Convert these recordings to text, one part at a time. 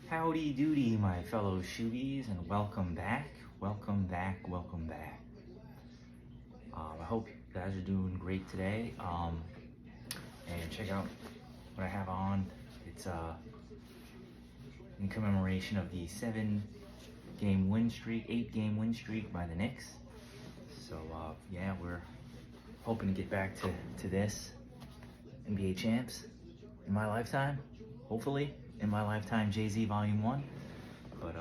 Howdy doody, my fellow shooties, and welcome back, welcome back, welcome back. I hope you guys are doing great today. And check out what I have on. It's in commemoration of the 7-game win streak, 8-game win streak by the Knicks. So yeah, we're hoping to get back to this NBA champs in my lifetime, hopefully in my lifetime. Jay-Z Volume 1. But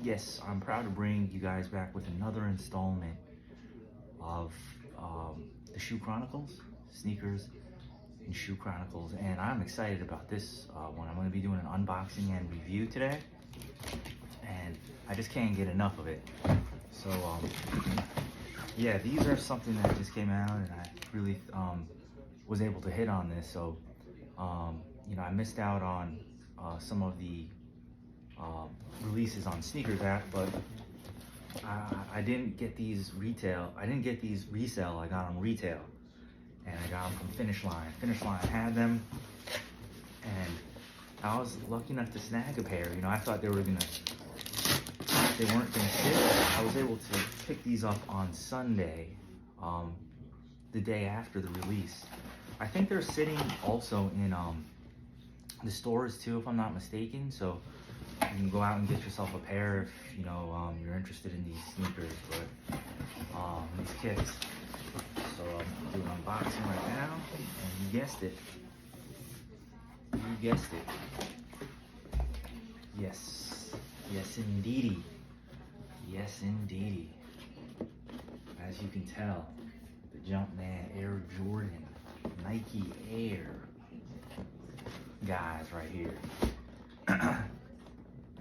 yes, I'm proud to bring you guys back with another installment of the Shoe Chronicles, Sneakers and Shoe Chronicles, and I'm excited about this one. I'm going to be doing an unboxing and review today, and I just can't get enough of it. So yeah, these are something that just came out, and I really was able to hit on this. So you know, I missed out on some of the releases on Sneakers app, but I didn't get these retail. I didn't get these resale. I got them retail, and I got them from Finish Line. Finish Line had them, and I was lucky enough to snag a pair. You know, I thought they weren't gonna ship. I was able to pick these up on Sunday, the day after the release. I think they're sitting also in the stores too, if I'm not mistaken. So you can go out and get yourself a pair if you know you're interested in these sneakers. But these kicks. So I'm doing unboxing right now, and you guessed it. You guessed it. Yes, yes indeedy. Yes indeedy. As you can tell, the Jumpman Air Jordan Nike Air guys right here.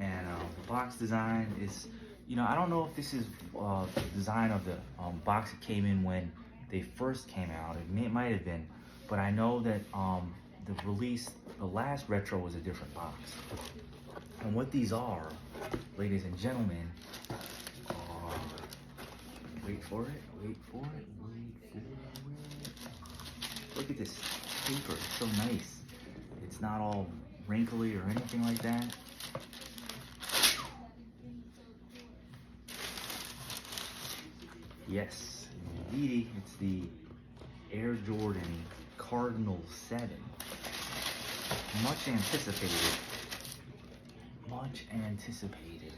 And the box design is, you know, I don't know if this is the design of the box it came in when they first came out. It might have been, but I know that the release, the last retro, was a different box. And what these are, ladies and gentlemen, are, wait for it, wait for it, wait for it. Look at this paper, it's so nice. It's not all wrinkly or anything like that. Yes, indeed, it's the Air Jordan Cardinal 7. Much anticipated. Much anticipated.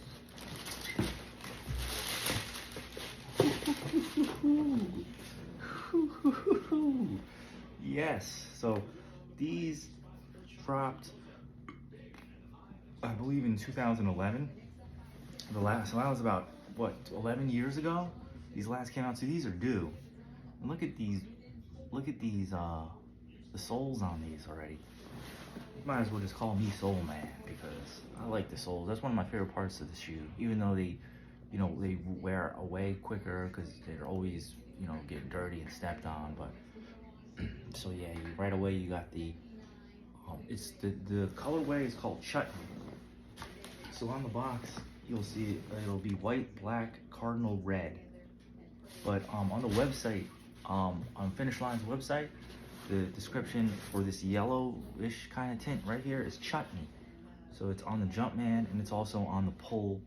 Yes, so these dropped, I believe, in 2011. So that was about, what, 11 years ago? These last came out, so these are due. And look at these, the soles on these already. You might as well just call me Sole Man, because I like the soles. That's one of my favorite parts of the shoe, even though they, you know, they wear away quicker because they're always, you know, getting dirty and stepped on. But so yeah, right away you got the, it's the colorway is called Chutney. So on the box, you'll see it'll be white, black, cardinal red. But on the website, on Finish Line's website, the description for this yellowish kind of tint right here is Chutney. So it's on the Jumpman, and it's also on the pull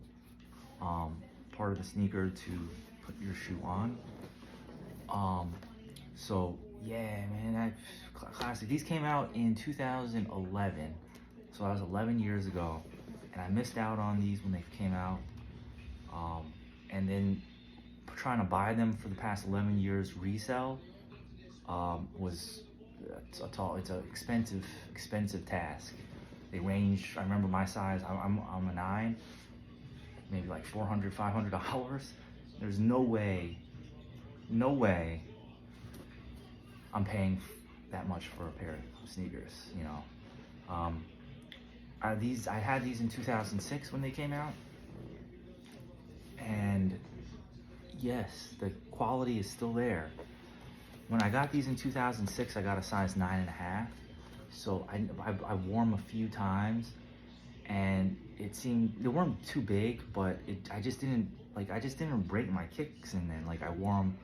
part of the sneaker to put your shoe on. So yeah, man, that classic. These came out in 2011, so that was 11 years ago, and I missed out on these when they came out. And then trying to buy them for the past 11 years resell was it's an expensive task. They range, I remember my size, I'm a 9, maybe like $400, $500. There's no way I'm paying that much for a pair of sneakers, you know. I had these in 2006 when they came out, and yes, the quality is still there. When I got these in 2006, I got a size 9.5. So I wore them a few times, and it seemed, they weren't too big, but I just didn't break my kicks in them. Like, I wore them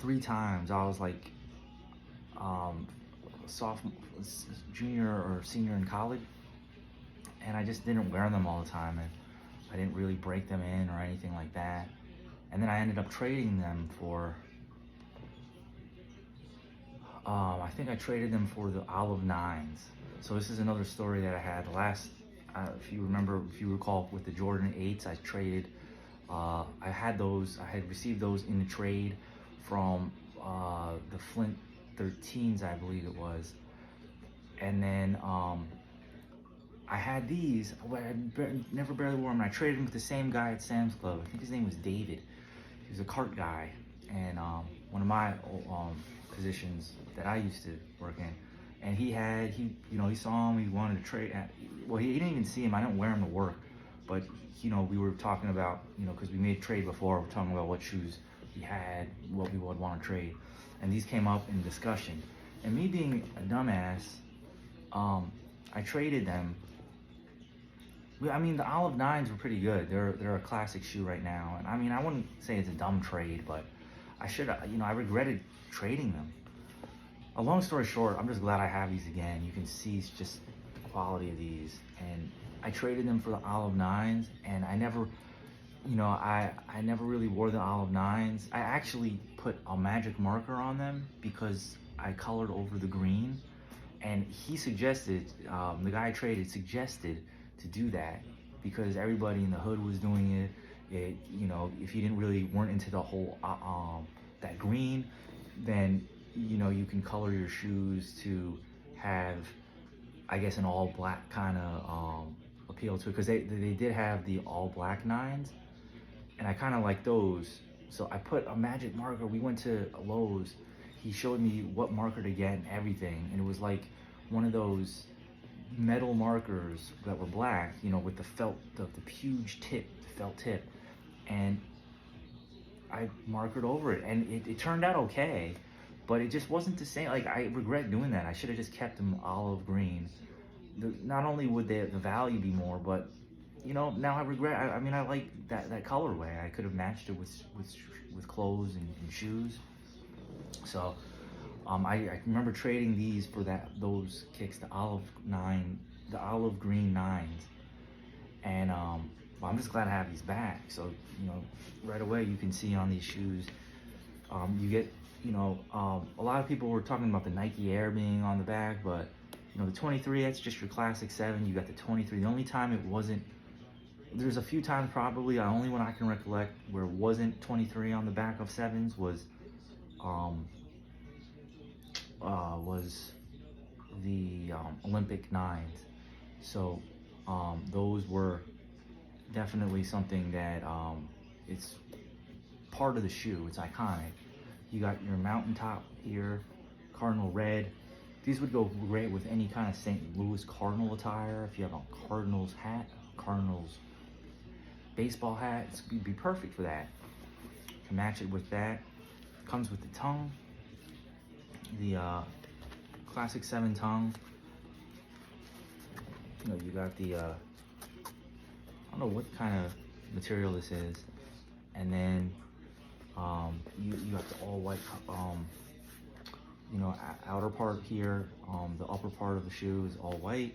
3 times. I was like sophomore, junior or senior in college, and I just didn't wear them all the time, and I didn't really break them in or anything like that. And then I ended up trading them for, I think I traded them for the Olive Nines. So this is another story that I had last, if you recall, with the Jordan 8s, I traded, I had received those in the trade from the Flint 13s, I believe it was. And then I had these, I never barely wore them. I traded them with the same guy at Sam's Club. I think his name was David. He was a cart guy, and one of my positions that I used to work in. And he saw him, he wanted to trade. Well, he didn't even see him. I didn't wear him to work, but we were talking about, because we made trade before, we were talking about what shoes he had, what we would want to trade, and these came up in discussion. And me being a dumbass, I traded them. I mean, the Olive Nines were pretty good. They're a classic shoe right now, and I mean, I wouldn't say it's a dumb trade, but I regretted trading them. A long story short, I'm just glad I have these again. You can see just the quality of these, and I traded them for the Olive Nines, and I never, I never really wore the Olive Nines. I actually put a magic marker on them because I colored over the green, and he suggested, the guy I traded suggested to do that because everybody in the hood was doing it. If you weren't into the whole that green, then you can color your shoes to have, I guess, an all black kind of appeal to it, because they did have the all black nines, and I kind of like those. So I put a magic marker. We went to Lowe's. He showed me what marker to get and everything, and it was like one of those metal markers that were black, with the felt, the huge tip, the felt tip, and I markered over it, and it turned out okay, but it just wasn't the same. Like, I regret doing that. I should have just kept them olive green. Not only would the value be more, but now I regret. I mean, I like that colorway. I could have matched it with clothes and shoes. So I remember trading these for those kicks, the olive green nines, and I'm just glad I have these back. So right away you can see on these shoes, you get a lot of people were talking about the Nike Air being on the back, but the 23, that's just your classic 7. You got the 23. The only time it wasn't, there's a few times probably, the only one I can recollect where it wasn't 23 on the back of 7s was the Olympic 9s. So those were definitely something that it's part of the shoe. It's iconic. You got your mountaintop here, Cardinal red. These would go great with any kind of St. Louis Cardinal attire. If you have a Cardinals hat, Cardinals baseball hat, it'd be perfect for that. You can match it with that. Comes with the tongue, the classic 7 tongue. You got the I don't know what kind of material this is, and then you got the all white outer part here. The upper part of the shoe is all white.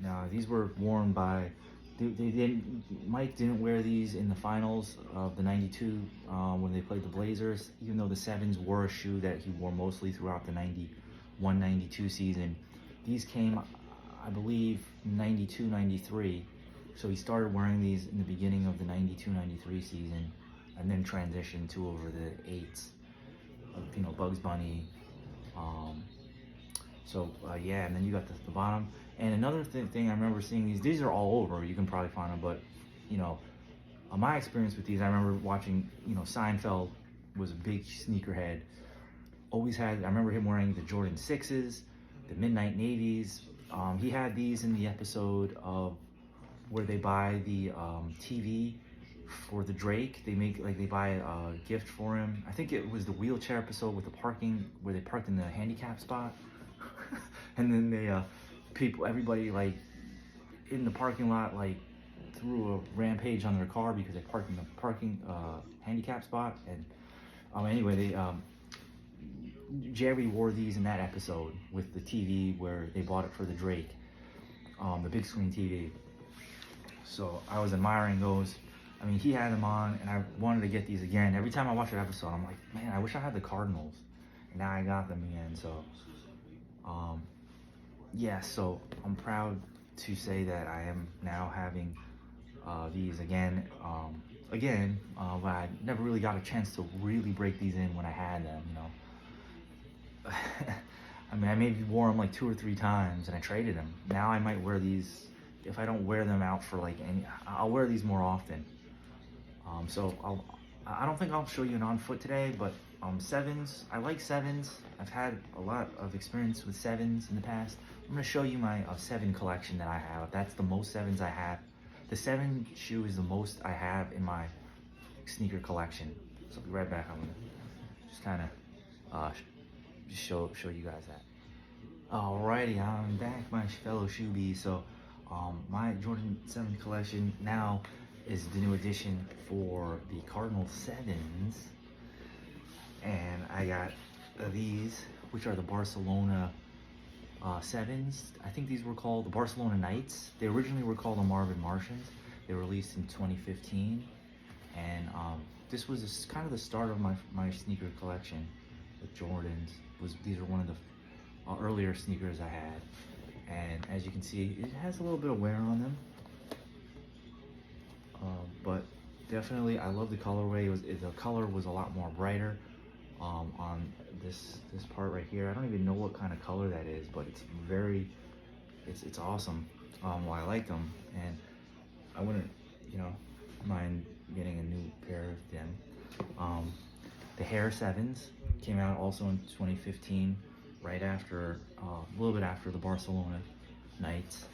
Now these were worn by, Mike didn't wear these in the finals of the 92 when they played the Blazers, even though the 7s were a shoe that he wore mostly throughout the 91-92 season. These came, I believe, 92-93. So he started wearing these in the beginning of the 92-93 season, and then transitioned to over the 8s. Bugs Bunny. Yeah, and then you got the bottom. And another thing I remember seeing these are all over. You can probably find them, but my experience with these, I remember watching. Seinfeld was a big sneakerhead. I remember him wearing the Jordan 6s, the Midnight Navies. He had these in the episode of where they buy the TV for the Drake. They buy a gift for him. I think it was the wheelchair episode with the parking, where they parked in the handicap spot. And then everybody in the parking lot threw a rampage on their car because they parked in the parking handicap spot. And anyway, Jerry wore these in that episode with the TV where they bought it for the Drake. the big screen TV. So I was admiring those. I mean, he had them on, and I wanted to get these again. Every time I watch an episode, I'm like, man, I wish I had the Cardinals. And now I got them again. So, yeah, so I'm proud to say that I am now having these again. But I never really got a chance to really break these in when I had them, you know. I mean, I maybe wore them like 2 or 3 times and I traded them. Now I might wear these, if I don't wear them out for like I'll wear these more often. I don't think I'll show you an on foot today, but sevens, I like sevens. I've had a lot of experience with sevens in the past. I'm gonna show you my 7 collection that I have. That's the most sevens I have. The 7 shoe is the most I have in my sneaker collection. So I'll be right back. I'm gonna just kind of show you guys that. Alrighty, I'm back, my fellow shoebies. So my Jordan 7 collection now is the new addition for the Cardinal 7s. And I got these, which are the Barcelona 7s. I think these were called the Barcelona Knights. They originally were called the Marvin Martians. They were released in 2015. And this was kind of the start of my sneaker collection with Jordans. These are one of the earlier sneakers I had. And as you can see, it has a little bit of wear on them. But definitely, I love the colorway. The color was a lot more brighter on this part right here. I don't even know what kind of color that is, but it's awesome. Well, I like them, and I wouldn't, mind getting a new pair of them. The Hair 7s came out also in 2015, right after, a little bit after the Barcelona Knights.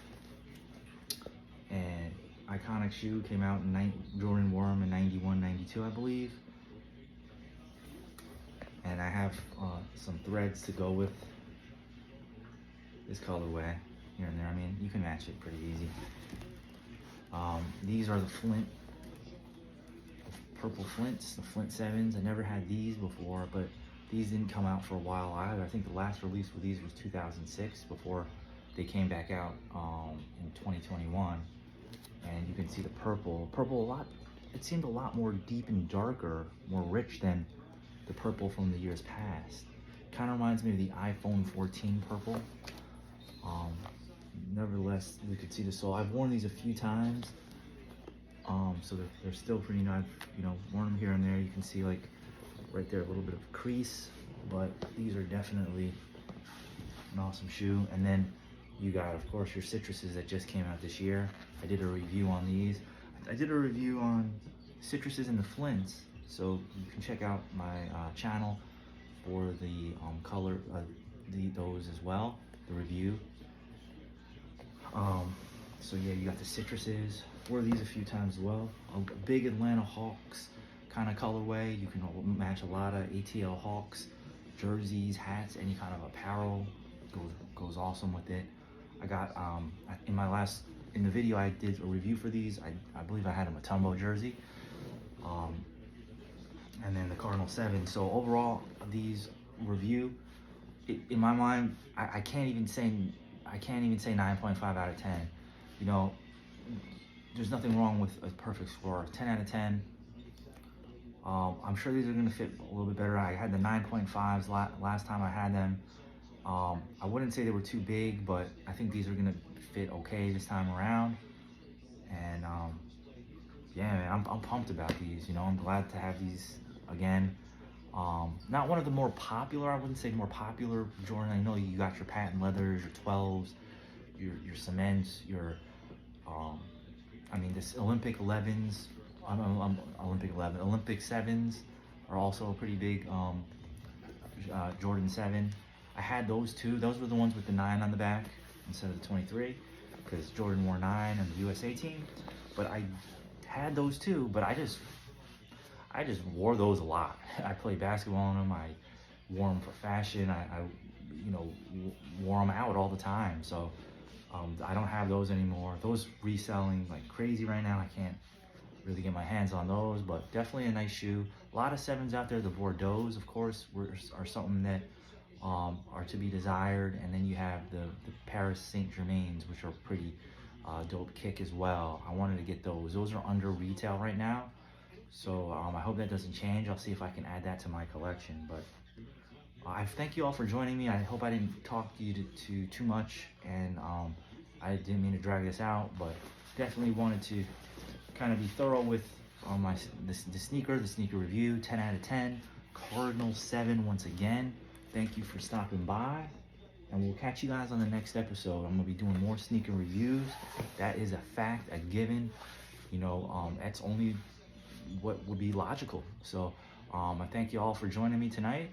And iconic shoe came out in Jordan wore them in 91, 92, I believe. And I have some threads to go with this colorway here and there. I mean, you can match it pretty easy. These are the purple Flints, the Flint 7s. I never had these before, but these didn't come out for a while either. I think the last release with these was 2006 before they came back out in 2021. And you can see the purple it seemed a lot more deep and darker, more rich than the purple from the years past. Kind of reminds me of the iPhone 14 purple. Nevertheless, you could see the sole. I've worn these a few times, so they're still pretty nice. Worn them here and there. You can see like right there a little bit of crease, but these are definitely an awesome shoe. And then you got, of course, your Citruses that just came out this year. I did a review on these. I did a review on Citruses and the Flints, so you can check out my channel for the color, those as well, the review. So yeah, you got the Citruses. Wore these a few times as well. A big Atlanta Hawks kind of colorway. You can match a lot of ATL Hawks jerseys, hats, any kind of apparel. Goes awesome with it. I got in the video I did a review for these. I believe I had a Mutombo jersey, and then the Cardinal 7. So overall, these review, in my mind, I can't even say 9.5 out of 10. There's nothing wrong with a perfect score. 10 out of 10. I'm sure these are gonna fit a little bit better. I had the 9.5s last time I had them. I wouldn't say they were too big, but I think these are gonna fit okay this time around. And yeah, man, I'm pumped about these. I'm glad to have these again. Not one of the more popular, I wouldn't say more popular Jordan. I know you got your patent leathers, your 12s, your cements, your this Olympic 11s, Olympic 7s are also a pretty big Jordan 7. I had those too. Those were the ones with the 9 on the back instead of the 23, because Jordan wore 9 on the USA team. But I had those too, but I just wore those a lot. I played basketball in them. I wore them for fashion. I wore them out all the time. So I don't have those anymore. Those reselling like crazy right now. I can't really get my hands on those, but definitely a nice shoe. A lot of 7s out there. The Bordeaux's, of course, are something that are to be desired. And then you have the Paris Saint Germains, which are pretty dope kick as well. I wanted to get those. Those are under retail right now. So I hope that doesn't change. I'll see if I can add that to my collection. But I thank you all for joining me. I hope I didn't talk to you too much, and I didn't mean to drag this out, but definitely wanted to kind of be thorough with the sneaker review. 10 out of 10. Cardinal 7 once again. Thank you for stopping by, and we'll catch you guys on the next episode. I'm gonna be doing more sneaker reviews. That is a fact, a given. That's only what would be logical. So I thank you all for joining me tonight.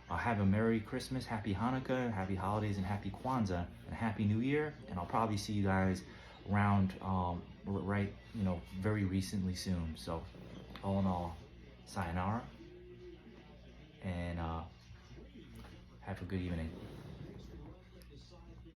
Have a Merry Christmas, Happy Hanukkah, Happy Holidays, and Happy Kwanzaa, and Happy New Year. And I'll probably see you guys around very recently soon. So all in all, sayonara, and have a good evening.